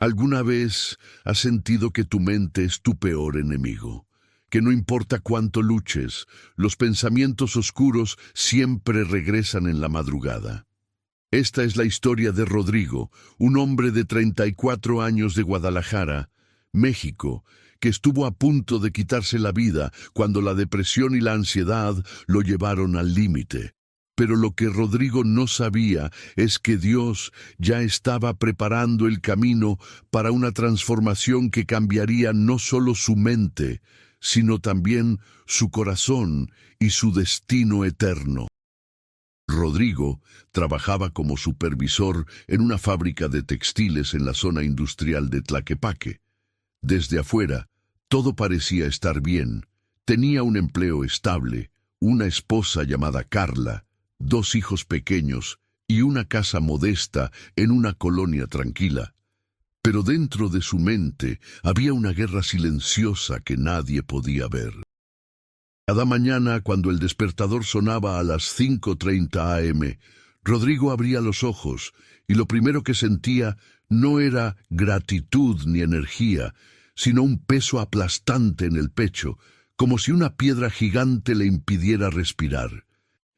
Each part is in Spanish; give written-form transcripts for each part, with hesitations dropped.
¿Alguna vez has sentido que tu mente es tu peor enemigo? Que no importa cuánto luches, los pensamientos oscuros siempre regresan en la madrugada. Esta es la historia de Rodrigo, un hombre de 34 años de Guadalajara, México, que estuvo a punto de quitarse la vida cuando la depresión y la ansiedad lo llevaron al límite. Pero lo que Rodrigo no sabía es que Dios ya estaba preparando el camino para una transformación que cambiaría no solo su mente, sino también su corazón y su destino eterno. Rodrigo trabajaba como supervisor en una fábrica de textiles en la zona industrial de Tlaquepaque. Desde afuera, todo parecía estar bien. Tenía un empleo estable, una esposa llamada Carla, 2 hijos pequeños y una casa modesta en una colonia tranquila. Pero dentro de su mente había una guerra silenciosa que nadie podía ver. Cada mañana, cuando el despertador sonaba a las 5:30 a.m., Rodrigo abría los ojos y lo primero que sentía no era gratitud ni energía, sino un peso aplastante en el pecho, como si una piedra gigante le impidiera respirar.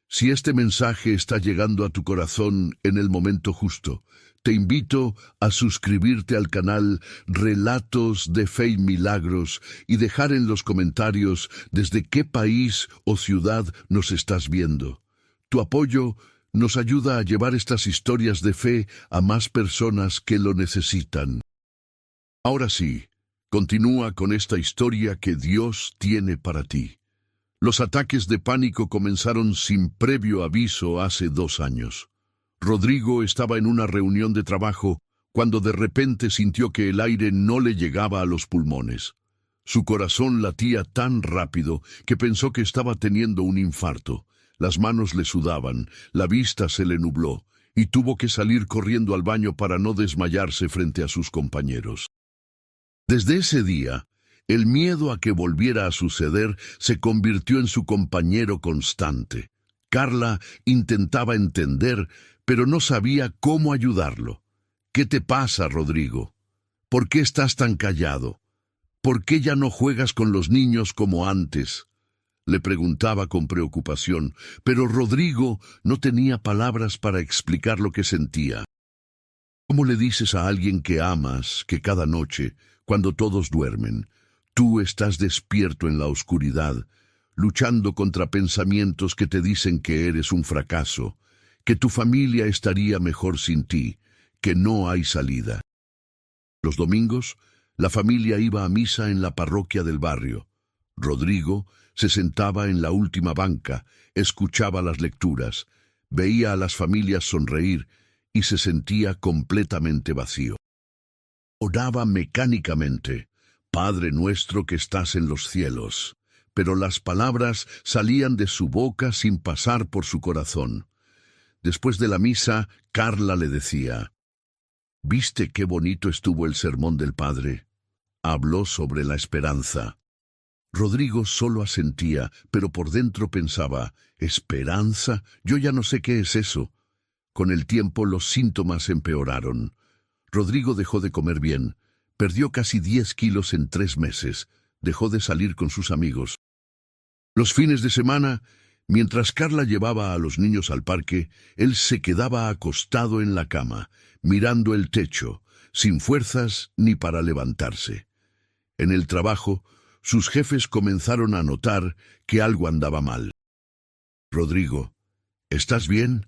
Si este mensaje está llegando a tu corazón en el momento justo, te invito a suscribirte al canal Relatos de Fe y Milagros y dejar en los comentarios desde qué país o ciudad nos estás viendo. Tu apoyo nos ayuda a llevar estas historias de fe a más personas que lo necesitan. Ahora sí, continúa con esta historia que Dios tiene para ti. Los ataques de pánico comenzaron sin previo aviso hace 2 años. Rodrigo estaba en una reunión de trabajo cuando de repente sintió que el aire no le llegaba a los pulmones. Su corazón latía tan rápido que pensó que estaba teniendo un infarto. Las manos le sudaban, la vista se le nubló y tuvo que salir corriendo al baño para no desmayarse frente a sus compañeros. Desde ese día, el miedo a que volviera a suceder se convirtió en su compañero constante. Carla intentaba entender, pero no sabía cómo ayudarlo. ¿Qué te pasa, Rodrigo? ¿Por qué estás tan callado? ¿Por qué ya no juegas con los niños como antes? Le preguntaba con preocupación, pero Rodrigo no tenía palabras para explicar lo que sentía. ¿Cómo le dices a alguien que amas que cada noche, cuando todos duermen, tú estás despierto en la oscuridad, luchando contra pensamientos que te dicen que eres un fracaso, que tu familia estaría mejor sin ti, que no hay salida? Los domingos, la familia iba a misa en la parroquia del barrio. Rodrigo se sentaba en la última banca, escuchaba las lecturas, veía a las familias sonreír y se sentía completamente vacío. Oraba mecánicamente: Padre nuestro que estás en los cielos, pero las palabras salían de su boca sin pasar por su corazón. Después de la misa, Carla le decía: ¿Viste qué bonito estuvo el sermón del Padre? Habló sobre la esperanza. Rodrigo solo asentía, pero por dentro pensaba: ¿esperanza? Yo ya no sé qué es eso. Con el tiempo los síntomas empeoraron. Rodrigo dejó de comer bien, perdió casi 10 kilos en 3 meses, dejó de salir con sus amigos. Los fines de semana, mientras Carla llevaba a los niños al parque, él se quedaba acostado en la cama, mirando el techo, sin fuerzas ni para levantarse. En el trabajo, sus jefes comenzaron a notar que algo andaba mal. Rodrigo, ¿estás bien?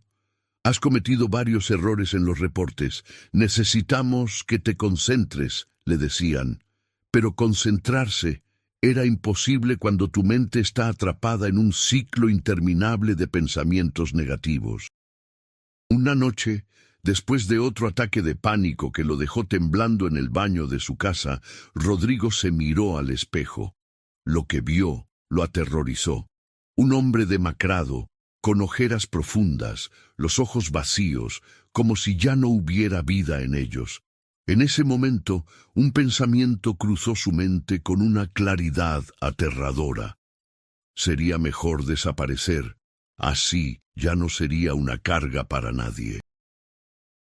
Has cometido varios errores en los reportes. Necesitamos que te concentres, le decían. Pero concentrarse era imposible cuando tu mente está atrapada en un ciclo interminable de pensamientos negativos. Una noche, después de otro ataque de pánico que lo dejó temblando en el baño de su casa, Rodrigo se miró al espejo. Lo que vio lo aterrorizó. Un hombre demacrado, con ojeras profundas, los ojos vacíos, como si ya no hubiera vida en ellos. En ese momento, un pensamiento cruzó su mente con una claridad aterradora. Sería mejor desaparecer. Así ya no sería una carga para nadie.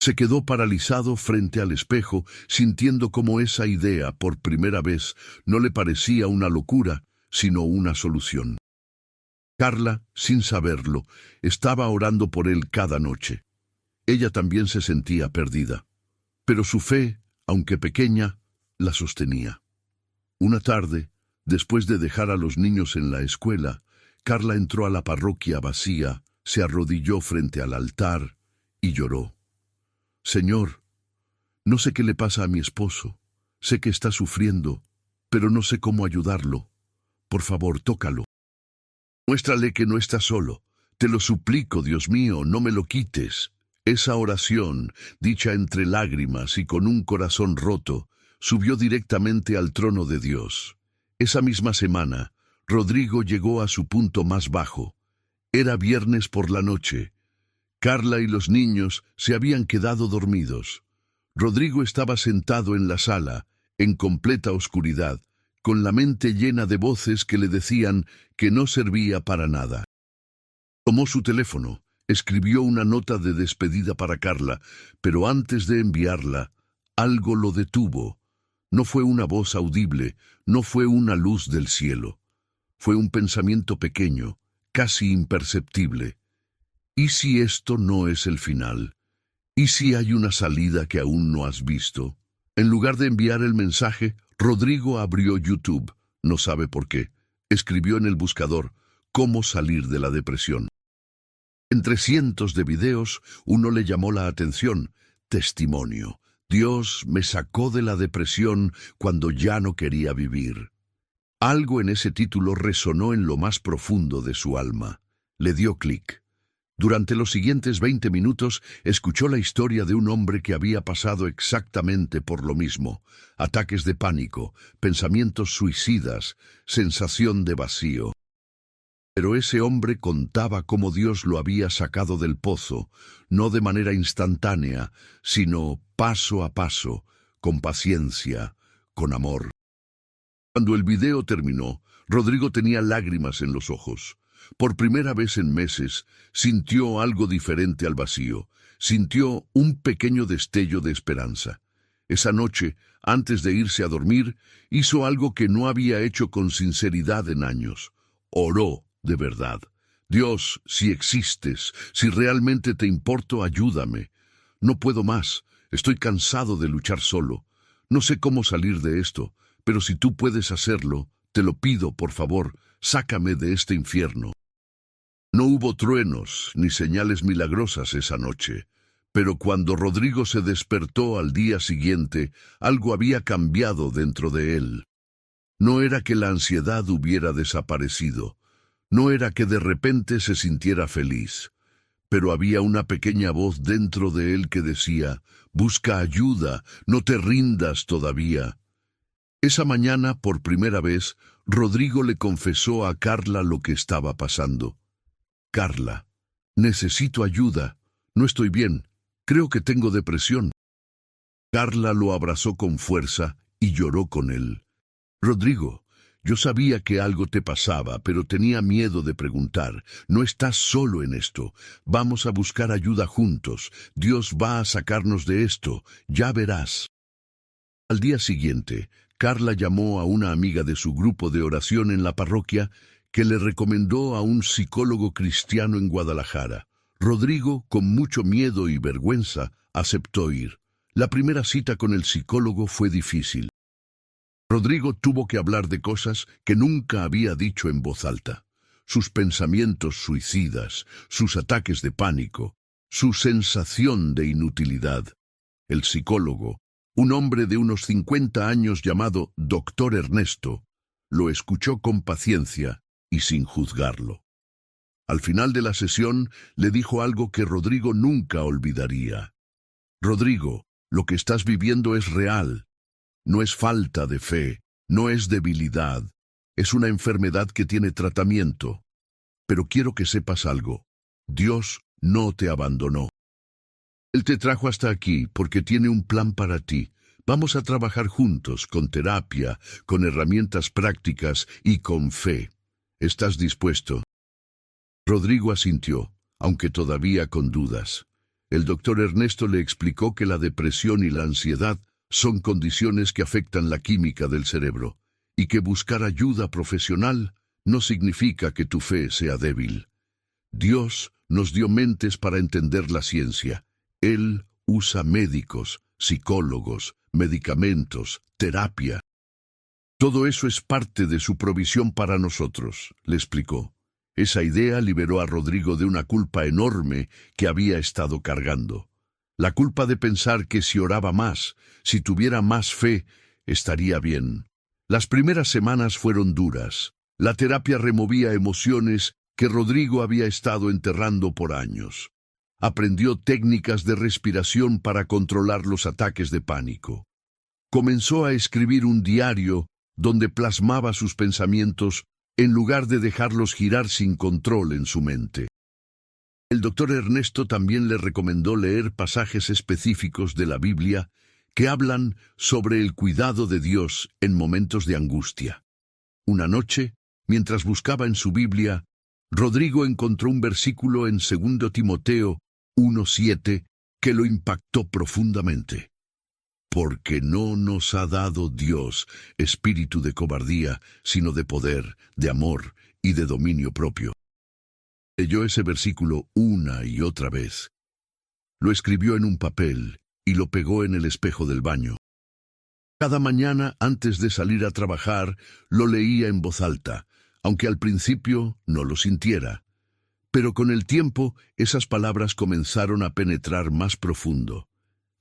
Se quedó paralizado frente al espejo, sintiendo como esa idea, por primera vez, no le parecía una locura, sino una solución. Carla, sin saberlo, estaba orando por él cada noche. Ella también se sentía perdida, pero su fe, aunque pequeña, la sostenía. Una tarde, después de dejar a los niños en la escuela, Carla entró a la parroquia vacía, se arrodilló frente al altar y lloró. Señor, no sé qué le pasa a mi esposo. Sé que está sufriendo, pero no sé cómo ayudarlo. Por favor, tócalo. Muéstrale que no está solo. Te lo suplico, Dios mío, no me lo quites. Esa oración, dicha entre lágrimas y con un corazón roto, subió directamente al trono de Dios. Esa misma semana, Rodrigo llegó a su punto más bajo. Era viernes por la noche. Carla y los niños se habían quedado dormidos. Rodrigo estaba sentado en la sala, en completa oscuridad, con la mente llena de voces que le decían que no servía para nada. Tomó su teléfono, escribió una nota de despedida para Carla, pero antes de enviarla, algo lo detuvo. No fue una voz audible, no fue una luz del cielo. Fue un pensamiento pequeño, casi imperceptible. ¿Y si esto no es el final? ¿Y si hay una salida que aún no has visto? En lugar de enviar el mensaje, Rodrigo abrió YouTube, no sabe por qué. Escribió en el buscador, ¿cómo salir de la depresión? Entre cientos de videos, uno le llamó la atención, testimonio. Dios me sacó de la depresión cuando ya no quería vivir. Algo en ese título resonó en lo más profundo de su alma. Le dio clic. Durante los siguientes 20 minutos escuchó la historia de un hombre que había pasado exactamente por lo mismo. Ataques de pánico, pensamientos suicidas, sensación de vacío. Pero ese hombre contaba cómo Dios lo había sacado del pozo, no de manera instantánea, sino paso a paso, con paciencia, con amor. Cuando el video terminó, Rodrigo tenía lágrimas en los ojos. Por primera vez en meses, sintió algo diferente al vacío. Sintió un pequeño destello de esperanza. Esa noche, antes de irse a dormir, hizo algo que no había hecho con sinceridad en años. Oró de verdad. Dios, si existes, si realmente te importo, ayúdame. No puedo más. Estoy cansado de luchar solo. No sé cómo salir de esto, pero si tú puedes hacerlo, te lo pido, por favor, sácame de este infierno. No hubo truenos ni señales milagrosas esa noche, pero cuando Rodrigo se despertó al día siguiente, algo había cambiado dentro de él. No era que la ansiedad hubiera desaparecido, no era que de repente se sintiera feliz, pero había una pequeña voz dentro de él que decía, busca ayuda, no te rindas todavía. Esa mañana, por primera vez, Rodrigo le confesó a Carla lo que estaba pasando. Carla, necesito ayuda, no estoy bien, creo que tengo depresión. Carla lo abrazó con fuerza y lloró con él. Rodrigo, yo sabía que algo te pasaba, pero tenía miedo de preguntar. No estás solo en esto. Vamos a buscar ayuda juntos. Dios va a sacarnos de esto. Ya verás. Al día siguiente, Carla llamó a una amiga de su grupo de oración en la parroquia que le recomendó a un psicólogo cristiano en Guadalajara. Rodrigo, con mucho miedo y vergüenza, aceptó ir. La primera cita con el psicólogo fue difícil. Rodrigo tuvo que hablar de cosas que nunca había dicho en voz alta. Sus pensamientos suicidas, sus ataques de pánico, su sensación de inutilidad. El psicólogo, un hombre de unos 50 años llamado Dr. Ernesto, lo escuchó con paciencia y sin juzgarlo. Al final de la sesión le dijo algo que Rodrigo nunca olvidaría. Rodrigo, lo que estás viviendo es real. No es falta de fe, no es debilidad, es una enfermedad que tiene tratamiento. Pero quiero que sepas algo. Dios no te abandonó. Él te trajo hasta aquí porque tiene un plan para ti. Vamos a trabajar juntos, con terapia, con herramientas prácticas y con fe. ¿Estás dispuesto? Rodrigo asintió, aunque todavía con dudas. El doctor Ernesto le explicó que la depresión y la ansiedad son condiciones que afectan la química del cerebro, y que buscar ayuda profesional no significa que tu fe sea débil. Dios nos dio mentes para entender la ciencia. Él usa médicos, psicólogos, medicamentos, terapia. Todo eso es parte de su provisión para nosotros, le explicó. Esa idea liberó a Rodrigo de una culpa enorme que había estado cargando. La culpa de pensar que si oraba más, si tuviera más fe, estaría bien. Las primeras semanas fueron duras. La terapia removía emociones que Rodrigo había estado enterrando por años. Aprendió técnicas de respiración para controlar los ataques de pánico. Comenzó a escribir un diario donde plasmaba sus pensamientos en lugar de dejarlos girar sin control en su mente. El doctor Ernesto también le recomendó leer pasajes específicos de la Biblia que hablan sobre el cuidado de Dios en momentos de angustia. Una noche, mientras buscaba en su Biblia, Rodrigo encontró un versículo en 2 Timoteo 1:7 que lo impactó profundamente. Porque no nos ha dado Dios espíritu de cobardía, sino de poder, de amor y de dominio propio. Leyó ese versículo una y otra vez. Lo escribió en un papel y lo pegó en el espejo del baño. Cada mañana, antes de salir a trabajar, lo leía en voz alta, aunque al principio no lo sintiera. Pero con el tiempo, esas palabras comenzaron a penetrar más profundo.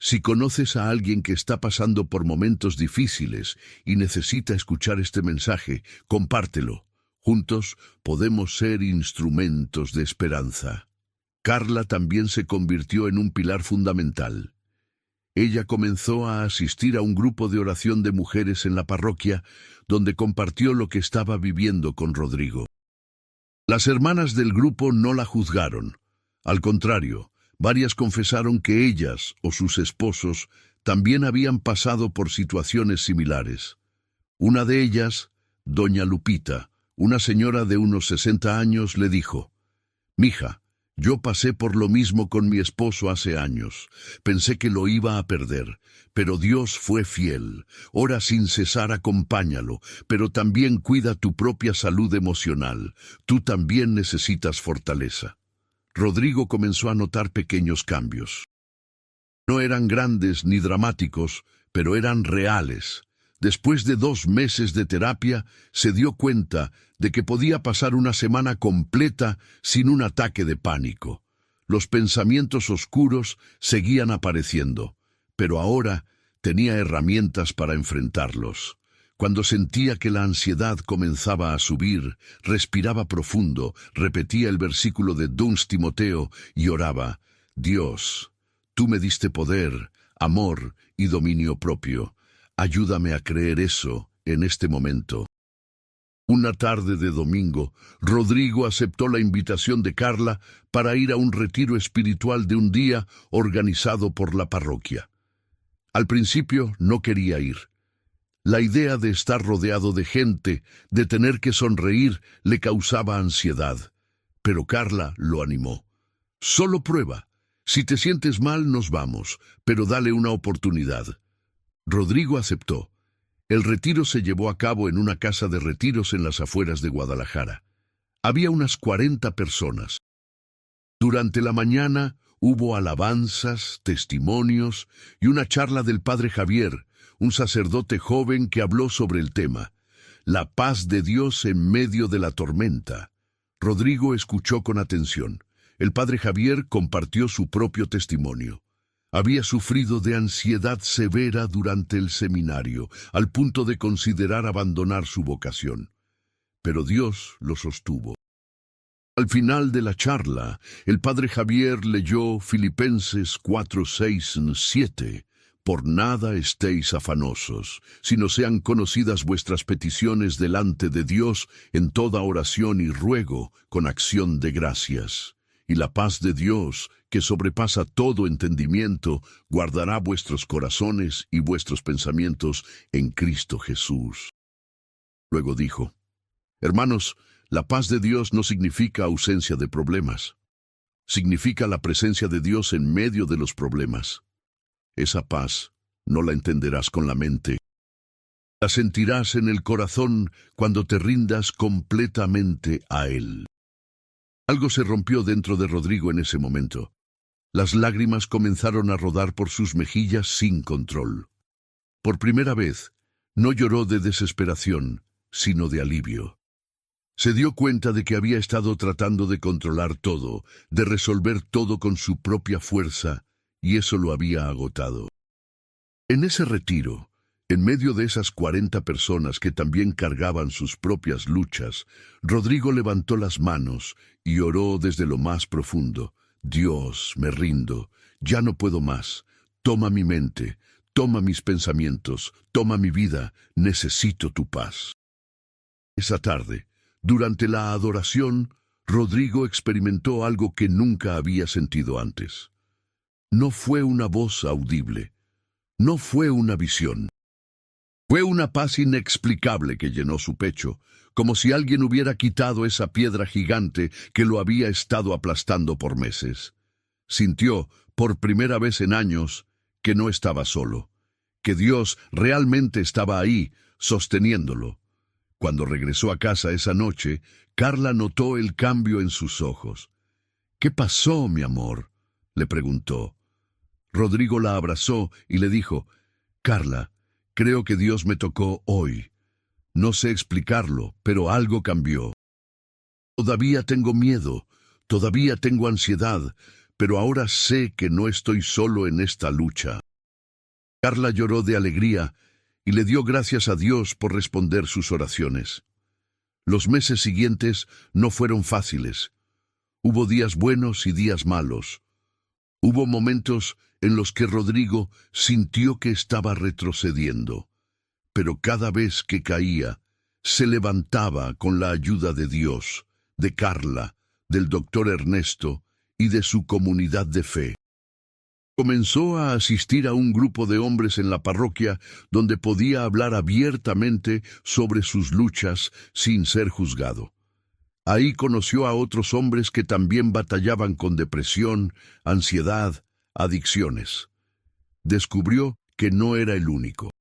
Si conoces a alguien que está pasando por momentos difíciles y necesita escuchar este mensaje, compártelo. Juntos podemos ser instrumentos de esperanza. Carla también se convirtió en un pilar fundamental. Ella comenzó a asistir a un grupo de oración de mujeres en la parroquia, donde compartió lo que estaba viviendo con Rodrigo. Las hermanas del grupo no la juzgaron. Al contrario, varias confesaron que ellas o sus esposos también habían pasado por situaciones similares. Una de ellas, doña Lupita, una señora de unos 60 años, le dijo: «Mija, yo pasé por lo mismo con mi esposo hace años. Pensé que lo iba a perder, pero Dios fue fiel. Ora sin cesar, acompáñalo, pero también cuida tu propia salud emocional. Tú también necesitas fortaleza». Rodrigo comenzó a notar pequeños cambios. No eran grandes ni dramáticos, pero eran reales. Después de 2 meses de terapia, se dio cuenta de que podía pasar una semana completa sin un ataque de pánico. Los pensamientos oscuros seguían apareciendo, pero ahora tenía herramientas para enfrentarlos. Cuando sentía que la ansiedad comenzaba a subir, respiraba profundo, repetía el versículo de 2 Timoteo y oraba: «Dios, tú me diste poder, amor y dominio propio. Ayúdame a creer eso en este momento». Una tarde de domingo, Rodrigo aceptó la invitación de Carla para ir a un retiro espiritual de un día organizado por la parroquia. Al principio no quería ir. La idea de estar rodeado de gente, de tener que sonreír, le causaba ansiedad. Pero Carla lo animó. «Solo prueba. Si te sientes mal, nos vamos, pero dale una oportunidad». Rodrigo aceptó. El retiro se llevó a cabo en una casa de retiros en las afueras de Guadalajara. Había unas 40 personas. Durante la mañana hubo alabanzas, testimonios y una charla del padre Javier, un sacerdote joven que habló sobre el tema: la paz de Dios en medio de la tormenta. Rodrigo escuchó con atención. El padre Javier compartió su propio testimonio. Había sufrido de ansiedad severa durante el seminario, al punto de considerar abandonar su vocación. Pero Dios lo sostuvo. Al final de la charla, el padre Javier leyó Filipenses 4:6-7. «Por nada estéis afanosos, sino sean conocidas vuestras peticiones delante de Dios en toda oración y ruego, con acción de gracias. Y la paz de Dios, que sobrepasa todo entendimiento, guardará vuestros corazones y vuestros pensamientos en Cristo Jesús». Luego dijo: «Hermanos, la paz de Dios no significa ausencia de problemas. Significa la presencia de Dios en medio de los problemas. Esa paz no la entenderás con la mente. La sentirás en el corazón cuando te rindas completamente a Él. Algo se rompió dentro de Rodrigo en ese momento. Las lágrimas comenzaron a rodar por sus mejillas sin control. Por primera vez, no lloró de desesperación, sino de alivio. Se dio cuenta de que había estado tratando de controlar todo, de resolver todo con su propia fuerza, y eso lo había agotado. En ese retiro, en medio de esas 40 personas que también cargaban sus propias luchas, Rodrigo levantó las manos y oró desde lo más profundo. Dios, me rindo, ya no puedo más. Toma mi mente, toma mis pensamientos, toma mi vida, necesito tu paz. Esa tarde, durante la adoración, Rodrigo experimentó algo que nunca había sentido antes. No fue una voz audible, no fue una visión. Fue una paz inexplicable que llenó su pecho, como si alguien hubiera quitado esa piedra gigante que lo había estado aplastando por meses. Sintió, por primera vez en años, que no estaba solo, que Dios realmente estaba ahí, sosteniéndolo. Cuando regresó a casa esa noche, Carla notó el cambio en sus ojos. «¿Qué pasó, mi amor?», le preguntó. Rodrigo la abrazó y le dijo: «Carla, creo que Dios me tocó hoy. No sé explicarlo, pero algo cambió. Todavía tengo miedo, todavía tengo ansiedad, pero ahora sé que no estoy solo en esta lucha». Carla lloró de alegría y le dio gracias a Dios por responder sus oraciones. Los meses siguientes no fueron fáciles. Hubo días buenos y días malos. Hubo momentos en los que Rodrigo sintió que estaba retrocediendo, pero cada vez que caía, se levantaba con la ayuda de Dios, de Carla, del doctor Ernesto y de su comunidad de fe. Comenzó a asistir a un grupo de hombres en la parroquia donde podía hablar abiertamente sobre sus luchas sin ser juzgado. Ahí conoció a otros hombres que también batallaban con depresión, ansiedad, adicciones. Descubrió que no era el único.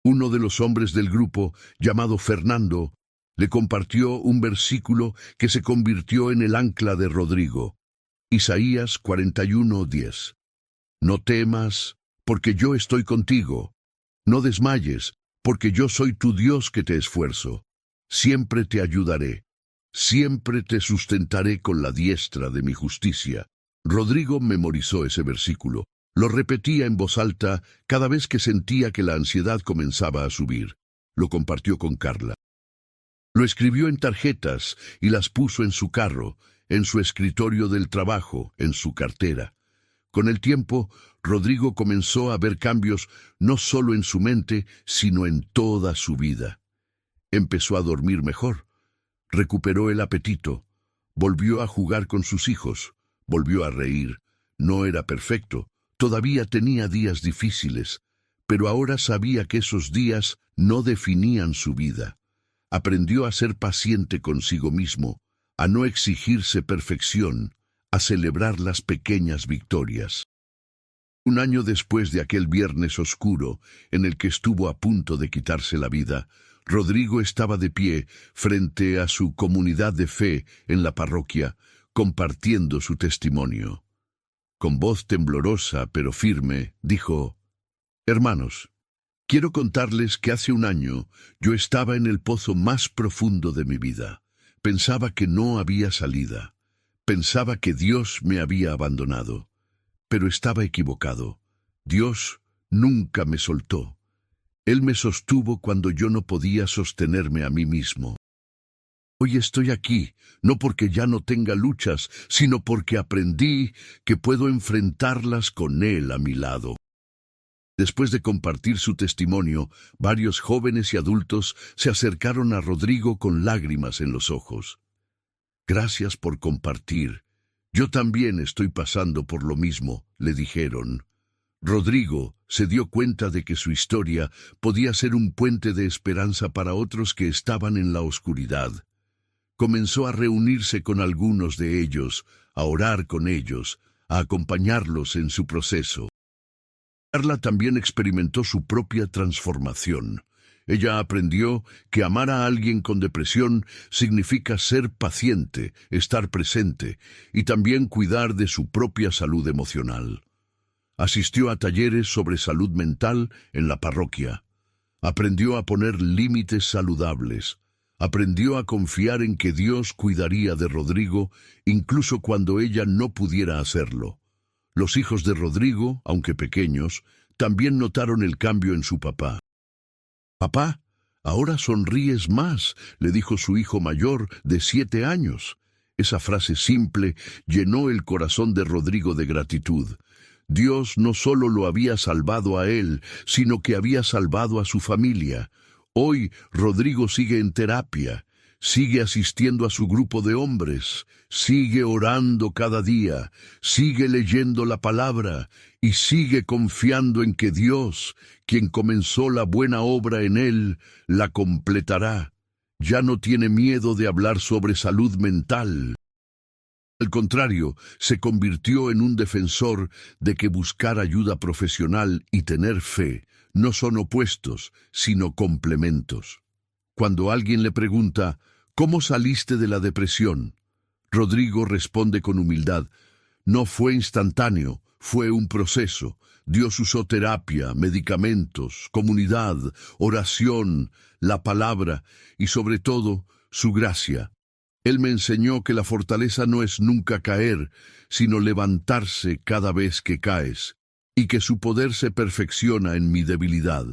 Uno de los hombres del grupo, llamado Fernando, le compartió un versículo que se convirtió en el ancla de Rodrigo. Isaías 41:10. «No temas, porque yo estoy contigo. No desmayes, porque yo soy tu Dios que te esfuerzo. Siempre te ayudaré. Siempre te sustentaré con la diestra de mi justicia». Rodrigo memorizó ese versículo. Lo repetía en voz alta cada vez que sentía que la ansiedad comenzaba a subir. Lo compartió con Carla. Lo escribió en tarjetas y las puso en su carro, en su escritorio del trabajo, en su cartera. Con el tiempo, Rodrigo comenzó a ver cambios no solo en su mente, sino en toda su vida. Empezó a dormir mejor, recuperó el apetito, volvió a jugar con sus hijos, volvió a reír. No era perfecto, todavía tenía días difíciles, pero ahora sabía que esos días no definían su vida. Aprendió a ser paciente consigo mismo, a no exigirse perfección, a celebrar las pequeñas victorias. Un año después de aquel viernes oscuro en el que estuvo a punto de quitarse la vida, Rodrigo estaba de pie frente a su comunidad de fe en la parroquia, compartiendo su testimonio. Con voz temblorosa pero firme, dijo: «Hermanos, quiero contarles que hace un año yo estaba en el pozo más profundo de mi vida. Pensaba que no había salida. Pensaba que Dios me había abandonado. Pero estaba equivocado. Dios nunca me soltó. Él me sostuvo cuando yo no podía sostenerme a mí mismo. Hoy estoy aquí, no porque ya no tenga luchas, sino porque aprendí que puedo enfrentarlas con Él a mi lado». Después de compartir su testimonio, varios jóvenes y adultos se acercaron a Rodrigo con lágrimas en los ojos. «Gracias por compartir. Yo también estoy pasando por lo mismo», le dijeron. Rodrigo se dio cuenta de que su historia podía ser un puente de esperanza para otros que estaban en la oscuridad. Comenzó a reunirse con algunos de ellos, a orar con ellos, a acompañarlos en su proceso. Carla también experimentó su propia transformación. Ella aprendió que amar a alguien con depresión significa ser paciente, estar presente y también cuidar de su propia salud emocional. Asistió a talleres sobre salud mental en la parroquia. Aprendió a poner límites saludables. Aprendió a confiar en que Dios cuidaría de Rodrigo incluso cuando ella no pudiera hacerlo. Los hijos de Rodrigo, aunque pequeños, también notaron el cambio en su papá. «Papá, ahora sonríes más», le dijo su hijo mayor de 7 años. Esa frase simple llenó el corazón de Rodrigo de gratitud. Dios no solo lo había salvado a él, sino que había salvado a su familia. Hoy Rodrigo sigue en terapia, sigue asistiendo a su grupo de hombres, sigue orando cada día, sigue leyendo la palabra y sigue confiando en que Dios, quien comenzó la buena obra en él, la completará. Ya no tiene miedo de hablar sobre salud mental. Al contrario, se convirtió en un defensor de que buscar ayuda profesional y tener fe no son opuestos, sino complementos. Cuando alguien le pregunta, «¿Cómo saliste de la depresión?», Rodrigo responde con humildad, «No fue instantáneo, fue un proceso. Dios usó terapia, medicamentos, comunidad, oración, la palabra y sobre todo, su gracia. Él me enseñó que la fortaleza no es nunca caer, sino levantarse cada vez que caes, y que su poder se perfecciona en mi debilidad».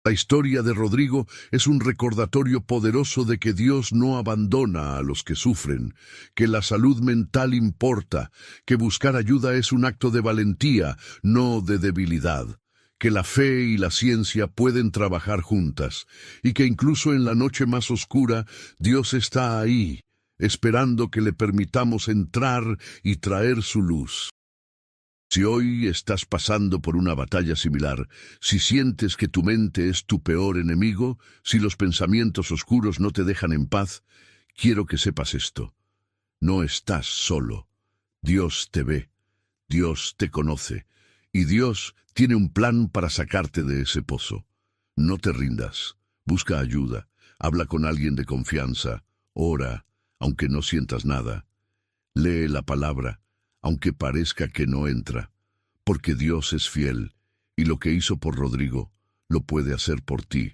La historia de Rodrigo es un recordatorio poderoso de que Dios no abandona a los que sufren, que la salud mental importa, que buscar ayuda es un acto de valentía, no de debilidad, que la fe y la ciencia pueden trabajar juntas, y que incluso en la noche más oscura Dios está ahí, esperando que le permitamos entrar y traer su luz. Si hoy estás pasando por una batalla similar, si sientes que tu mente es tu peor enemigo, si los pensamientos oscuros no te dejan en paz, quiero que sepas esto. No estás solo. Dios te ve, Dios te conoce, y Dios tiene un plan para sacarte de ese pozo. No te rindas, busca ayuda, habla con alguien de confianza, ora, aunque no sientas nada. Lee la palabra, aunque parezca que no entra, porque Dios es fiel, y lo que hizo por Rodrigo, lo puede hacer por ti.